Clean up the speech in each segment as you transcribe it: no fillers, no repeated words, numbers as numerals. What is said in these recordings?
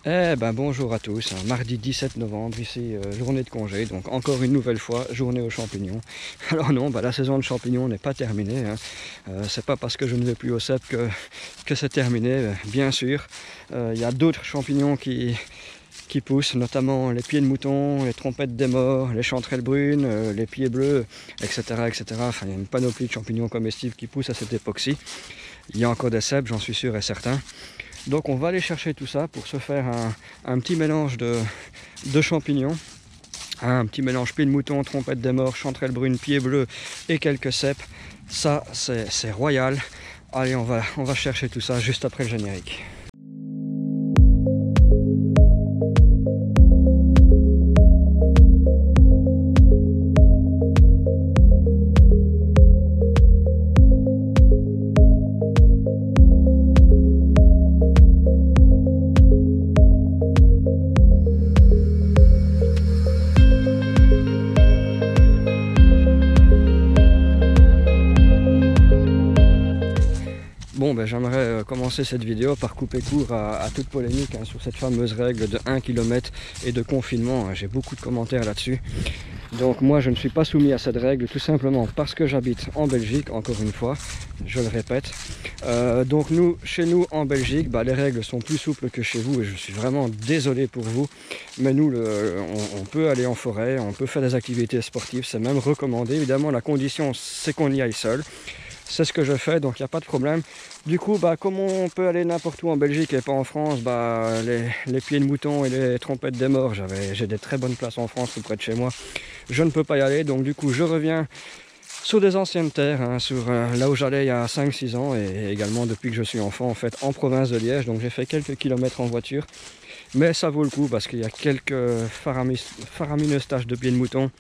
Eh ben bonjour à tous, hein. Mardi 17 novembre, ici journée de congé, donc encore une nouvelle fois, journée aux champignons. Alors non, la saison de champignons n'est pas terminée, hein. C'est pas parce que je ne vais plus au CEP que c'est terminé, bien sûr. Il y a d'autres champignons qui poussent, notamment les pieds de mouton, les trompettes des morts, les chanterelles brunes, les pieds bleus, etc., etc. Enfin, il y a une panoplie de champignons comestibles qui poussent à cette époque-ci. Il y a encore des cèpes, j'en suis sûr et certain. Donc on va aller chercher tout ça pour se faire un petit mélange de champignons. Un petit mélange pieds de mouton, trompette des morts, chanterelle brune, pieds bleus et quelques cèpes. Ça, c'est royal. Allez, on va chercher tout ça juste après le générique. Bon, j'aimerais commencer cette vidéo par couper court à toute polémique, hein, sur cette fameuse règle de 1 km et de confinement. J'ai beaucoup de commentaires là-dessus. Donc moi je ne suis pas soumis à cette règle tout simplement parce que j'habite en Belgique, encore une fois, je le répète. Donc chez nous en Belgique, les règles sont plus souples que chez vous et je suis vraiment désolé pour vous. Mais nous, on peut aller en forêt, on peut faire des activités sportives, c'est même recommandé. Évidemment la condition c'est qu'on y aille seul. C'est ce que je fais, donc il n'y a pas de problème. Du coup, comme on peut aller n'importe où en Belgique et pas en France, les pieds de mouton et les trompettes des morts, j'ai des très bonnes places en France tout près de chez moi. Je ne peux pas y aller, donc du coup je reviens sur des anciennes terres, hein, là où j'allais il y a 5-6 ans, et également depuis que je suis enfant, en fait, en province de Liège. Donc j'ai fait quelques kilomètres en voiture, mais ça vaut le coup parce qu'il y a quelques faramineuses taches de pieds de mouton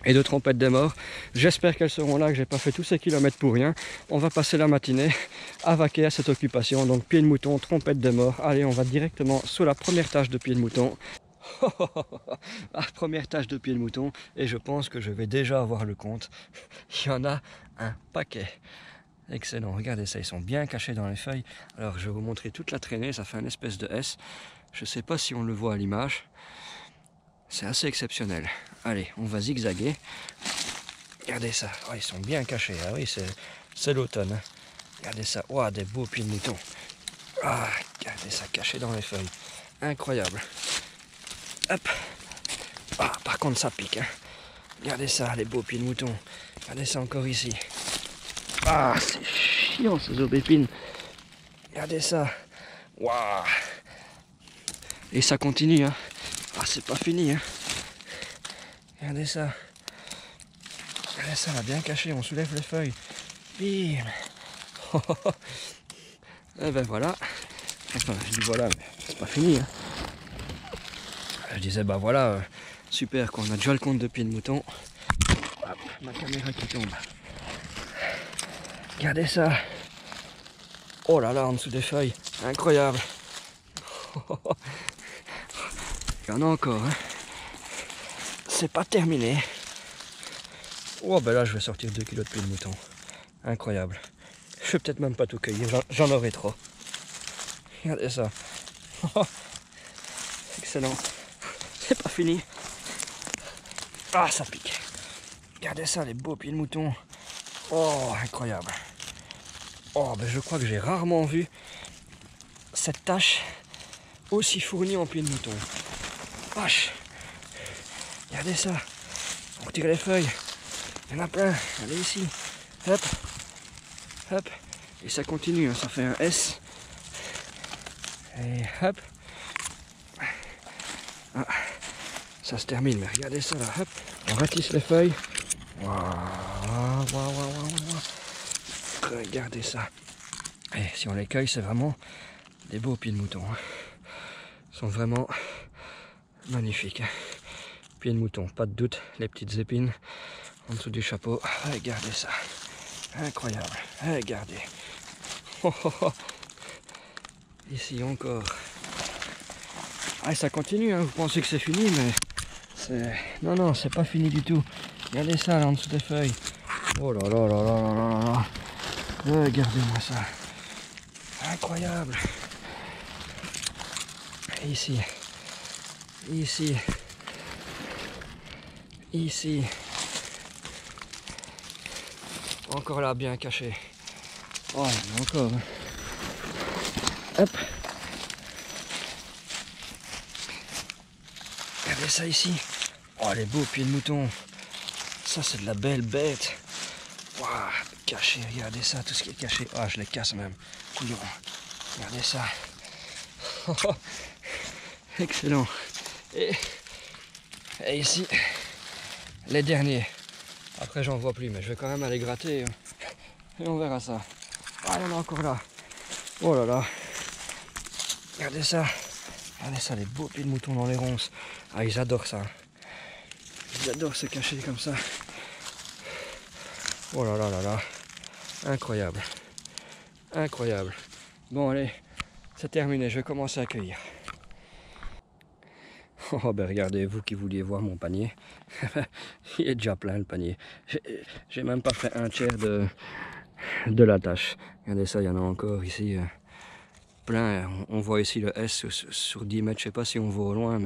et de trompettes des morts. J'espère qu'elles seront là, que j'ai pas fait tous ces kilomètres pour rien. On va passer la matinée à vaquer à cette occupation. Donc pieds de mouton, trompettes des morts. Allez, on va directement sur la première tâche de pieds de mouton. La première tâche de pieds de mouton, et je pense que je vais déjà avoir le compte. Il y en a un paquet. Excellent, regardez ça, ils sont bien cachés dans les feuilles. Alors je vais vous montrer toute la traînée, ça fait un espèce de S. Je sais pas si on le voit à l'image. C'est assez exceptionnel. Allez, on va zigzaguer. Regardez ça. Oh, ils sont bien cachés. Ah oui, c'est l'automne. Regardez ça. Oh, des beaux pieds de mouton. Ah, regardez ça, caché dans les feuilles. Incroyable. Hop. Ah, par contre, ça pique. Hein. Regardez ça, les beaux pieds de mouton. Regardez ça encore ici. Ah, c'est chiant, ces aubépines. Regardez ça. Waouh. Et ça continue, hein. Ah, c'est pas fini, hein. Regardez ça. Regardez ça, là, bien caché. On soulève les feuilles. Bim. Et ben voilà. Enfin, je dis voilà, mais c'est pas fini, hein. Je disais, voilà, super, qu'on a déjà le compte de pieds de mouton. Hop, ma caméra qui tombe. Regardez ça. Oh là là, en dessous des feuilles. Incroyable. Il y en a encore, hein. C'est pas terminé. Oh là je vais sortir 2 kilos de pieds de mouton. Incroyable. Je vais peut-être même pas tout cueillir, j'en aurai trop. Regardez ça. Excellent. C'est pas fini. Ah, ça pique. Regardez ça, les beaux pieds de mouton. Oh, incroyable. Oh, je crois que j'ai rarement vu cette tâche aussi fournie en pieds de mouton. Vache. Regardez ça. On retire les feuilles. Il y en a plein. Allez ici. Hop. Hop. Et ça continue. Hein. Ça fait un S. Et hop. Ah. Ça se termine. Mais regardez ça là. Hop. On ratisse les feuilles. Waouh. Regardez ça. Et si on les cueille, c'est vraiment des beaux pieds de mouton. Hein. Ils sont vraiment magnifiques. Hein. Pieds de mouton, pas de doute, les petites épines en dessous du chapeau. Regardez ça. Incroyable. Regardez. Ici encore. Ah, ça continue, hein. Vous pensez que c'est fini, mais c'est... Non, c'est pas fini du tout. Regardez ça là en dessous des feuilles. Oh là là là là là là là. Regardez-moi ça. Incroyable. ici, ici, ici. Encore là, bien caché. Oh, encore. Hop. Regardez ça ici. Oh, les beaux pieds de mouton. Ça, c'est de la belle bête. Waouh, caché, regardez ça, tout ce qui est caché. Ah, je les casse même. Couillon. Regardez ça. Oh, oh. Excellent. Et ici, les derniers. Après, j'en vois plus, mais je vais quand même aller gratter. Et on verra ça. Ah, il y en a encore là. Oh là là. Regardez ça. Regardez ça, les beaux pieds de mouton dans les ronces. Ah, ils adorent ça. Ils adorent se cacher comme ça. Oh là là là là. Incroyable. Incroyable. Bon, allez. C'est terminé. Je vais commencer à cueillir. Oh ben regardez, vous qui vouliez voir mon panier. Il est déjà plein le panier. J'ai même pas fait un tiers de la tâche. Regardez ça, il y en a encore ici. Plein, on voit ici le S sur 10 mètres, je sais pas si on voit au loin,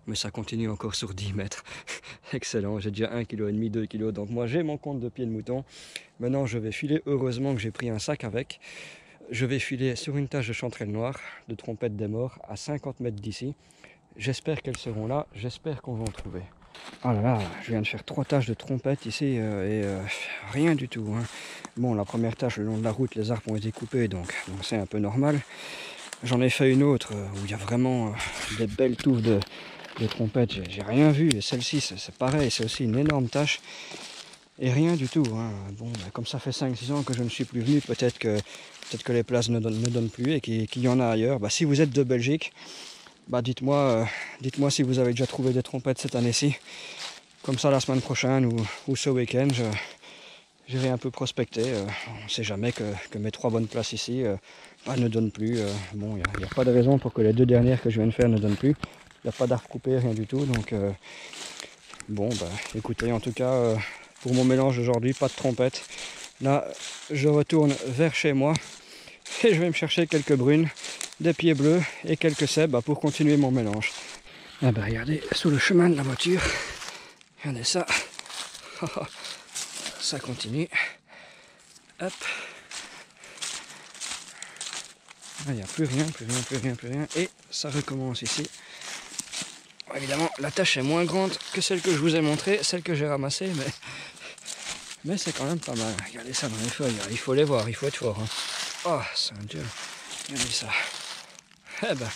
mais ça continue encore sur 10 mètres. Excellent, j'ai déjà 1,5 kg, 2 kg, donc moi j'ai mon compte de pieds de mouton. Maintenant je vais filer, heureusement que j'ai pris un sac avec. Je vais filer sur une tâche de chanterelle noire, de trompette des morts, à 50 mètres d'ici. J'espère qu'elles seront là, j'espère qu'on va en trouver. Oh là là, je viens de faire 3 tâches de trompette ici rien du tout. Hein. Bon, la première tâche, le long de la route, les arbres ont été coupés, donc c'est un peu normal. J'en ai fait une autre où il y a vraiment des belles touffes de trompette. J'ai rien vu, et celle-ci, c'est pareil, c'est aussi une énorme tâche. Et rien du tout. Hein. Bon, bah, comme ça fait 5-6 ans que je ne suis plus venu, peut-être que les places ne donnent plus et qu'il y en a ailleurs. Bah, si vous êtes de Belgique, bah, dites-moi si vous avez déjà trouvé des trompettes cette année-ci. Comme ça, la semaine prochaine ou ce week-end, j'irai un peu prospecter. On ne sait jamais que mes 3 bonnes places ici ne donnent plus. Bon, il n'y a pas de raison pour que les 2 dernières que je viens de faire ne donnent plus. Il n'y a pas d'arbres coupés, rien du tout. Donc, bon, bah, écoutez, en tout cas, pour mon mélange d'aujourd'hui, pas de trompette. Là, je retourne vers chez moi et je vais me chercher quelques brunes, des pieds bleus et quelques cèpes pour continuer mon mélange. Ah bah regardez, sous le chemin de la voiture, regardez ça. Ça continue. Hop. Il n'y a plus rien. Et ça recommence ici. Évidemment, la tâche est moins grande que celle que je vous ai montrée, celle que j'ai ramassée, mais c'est quand même pas mal. Regardez ça dans les feuilles, il faut les voir, il faut être fort. Hein. Oh, Saint-Dieu, regardez ça. Eh ben,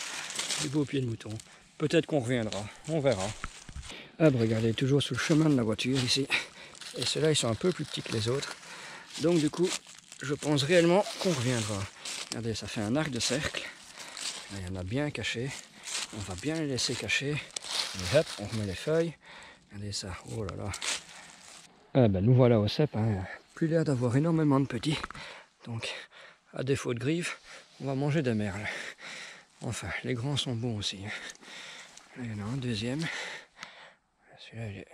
des beaux pieds de mouton. Peut-être qu'on reviendra, on verra. Ah ben, regardez, toujours sous le chemin de la voiture ici. Et ceux-là, ils sont un peu plus petits que les autres. Donc du coup, je pense réellement qu'on reviendra. Regardez, ça fait un arc de cercle. Là, il y en a bien caché. On va bien les laisser cacher. Et hop, on remet les feuilles. Regardez ça, oh là là. Ah ben, nous voilà au cèpe. Hein. Plus l'air d'avoir énormément de petits. Donc, à défaut de griffes, on va manger des merles. Enfin, les grands sont bons aussi. Là, il y en a un deuxième. Celui-là,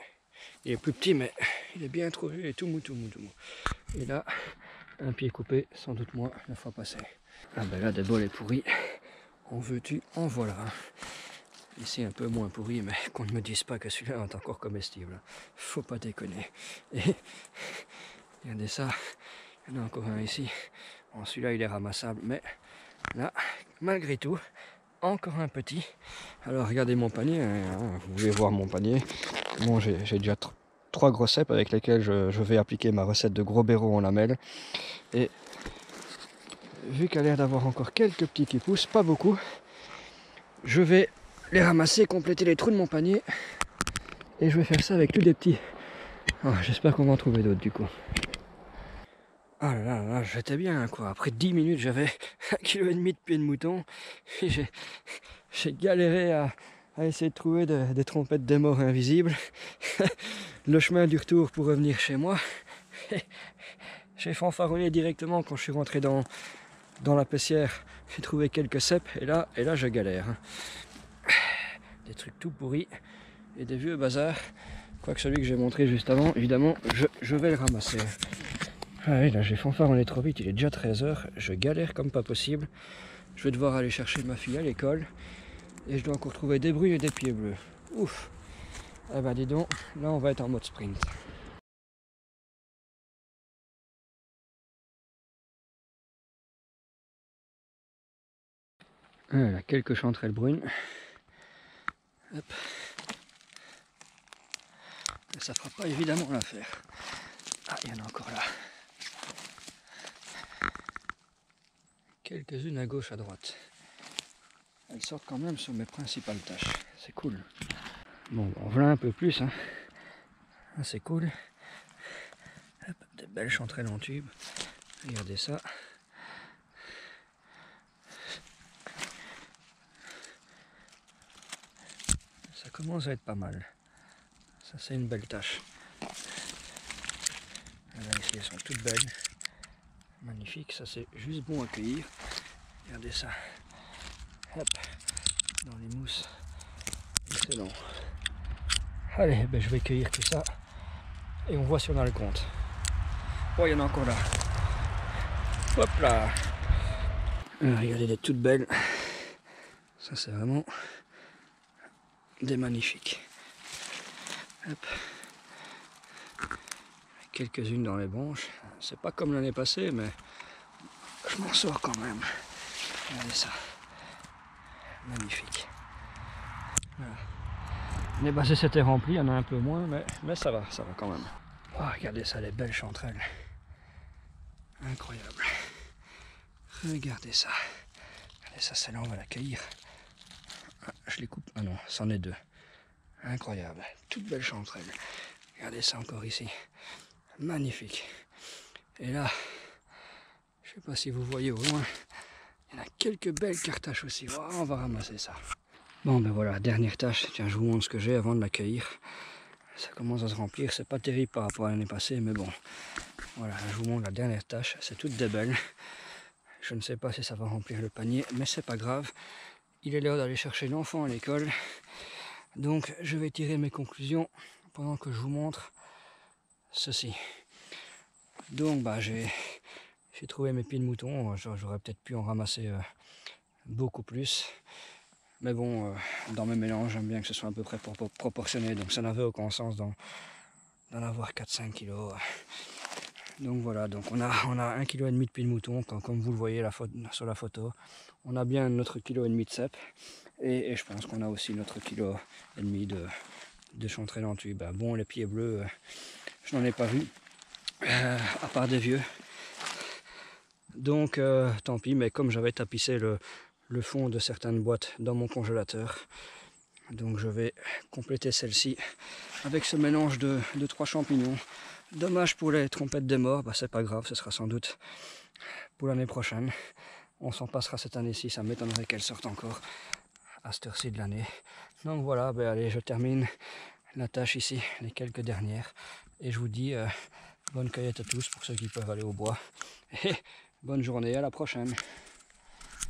il est plus petit, mais il est bien trouvé, il est tout mou. Et là, un pied coupé, sans doute moi, la fois passée. Ah ben là, des bolets pourris. En veux-tu, en voilà. Ici, un peu moins pourri, mais qu'on ne me dise pas que celui-là est encore comestible. Faut pas déconner. Et regardez ça, il y en a encore un ici. Bon, celui-là, il est ramassable, mais là, malgré tout, encore un petit. Alors, regardez mon panier. Hein, vous pouvez voir mon panier. Bon, j'ai déjà 3 gros cèpes avec lesquels je vais appliquer ma recette de gros béro en lamelles. Et vu qu'il y a l'air d'avoir encore quelques petits qui poussent, pas beaucoup, je vais les ramasser, compléter les trous de mon panier. Et je vais faire ça avec tous des petits. Oh, j'espère qu'on va en trouver d'autres du coup. Ah là là, j'étais bien quoi. Après 10 minutes, j'avais 1,5 kg de pieds de mouton. J'ai galéré à essayer de trouver des trompettes des morts invisibles. Le chemin du retour pour revenir chez moi. J'ai fanfaronné directement quand je suis rentré dans la paissière. J'ai trouvé quelques cèpes et là je galère. Des trucs tout pourris et des vieux bazars. Quoique celui que j'ai montré juste avant, évidemment, je vais le ramasser. Ah oui, là j'ai fanfaronné trop vite, il est déjà 13 h, je galère comme pas possible. Je vais devoir aller chercher ma fille à l'école. Et je dois encore trouver des brunes et des pieds bleus. Ouf. Eh ben dis donc, là on va être en mode sprint. Voilà, quelques chanterelles brunes. Hop. Ça fera pas évidemment l'affaire. Ah, il y en a encore là. Quelques-unes à gauche, à droite. Elles sortent quand même sur mes principales tâches. C'est cool. Bon, on voilà un peu plus. Hein. Ah, c'est cool. Hop, des belles chanterelles en tube. Regardez ça. Ça commence à être pas mal. Ça, c'est une belle tâche. Là, ici, elles sont toutes belles. Magnifique. Ça, c'est juste bon à cueillir. Regardez ça. Hop, dans les mousses. Excellent. Allez, ben, je vais cueillir tout ça. Et on voit si on a le compte. Oh, il y en a encore là. Hop là. Regardez, des toutes belles. Ça, c'est vraiment des magnifiques. Hop. Quelques-unes dans les branches. C'est pas comme l'année passée, mais je m'en sors quand même. Regardez ça. Magnifique. Voilà. Les bassins s'étaient remplis, il y en a un peu moins, mais ça va quand même. Oh, regardez ça, les belles chanterelles. Incroyable. Regardez ça. Regardez ça, celle-là, on va la cueillir. Ah, je les coupe. Ah non, c'en est deux. Incroyable. Toutes belles chanterelles. Regardez ça encore ici. Magnifique. Et là, je sais pas si vous voyez au loin, il y en a quelques belles cartaches aussi. Oh, on va ramasser ça. Bon ben voilà, dernière tâche. Tiens, je vous montre ce que j'ai avant de l'accueillir. Ça commence à se remplir. C'est pas terrible par rapport à l'année passée, mais bon. Voilà, je vous montre la dernière tâche. C'est toutes des belles. Je ne sais pas si ça va remplir le panier, mais c'est pas grave. Il est l'heure d'aller chercher l'enfant à l'école. Donc je vais tirer mes conclusions pendant que je vous montre ceci. Donc bah j'ai trouvé mes pieds de mouton. J'aurais peut-être pu en ramasser beaucoup plus. Mais bon, dans mes mélanges, j'aime bien que ce soit à peu près proportionné. Donc ça n'avait aucun sens d'en avoir 4-5 kilos. Donc voilà, donc on a 1,5 kg de pieds de mouton, comme vous le voyez sur la photo. On a bien notre 1,5 kg de cèpe. Et je pense qu'on a aussi notre 1,5 kg de chanterelles en tube. Bon, les pieds bleus, je n'en ai pas vu, à part des vieux. Donc tant pis, mais comme j'avais tapissé le fond de certaines boîtes dans mon congélateur, donc je vais compléter celle-ci avec ce mélange de 3 champignons. Dommage pour les trompettes des morts, bah c'est pas grave, ce sera sans doute pour l'année prochaine. On s'en passera cette année-ci, ça m'étonnerait qu'elle sorte encore à cette heure-ci de l'année. Donc voilà, ben allez, je termine la tâche ici, les quelques dernières. Et je vous dis bonne cueillette à tous pour ceux qui peuvent aller au bois. Et bonne journée, à la prochaine.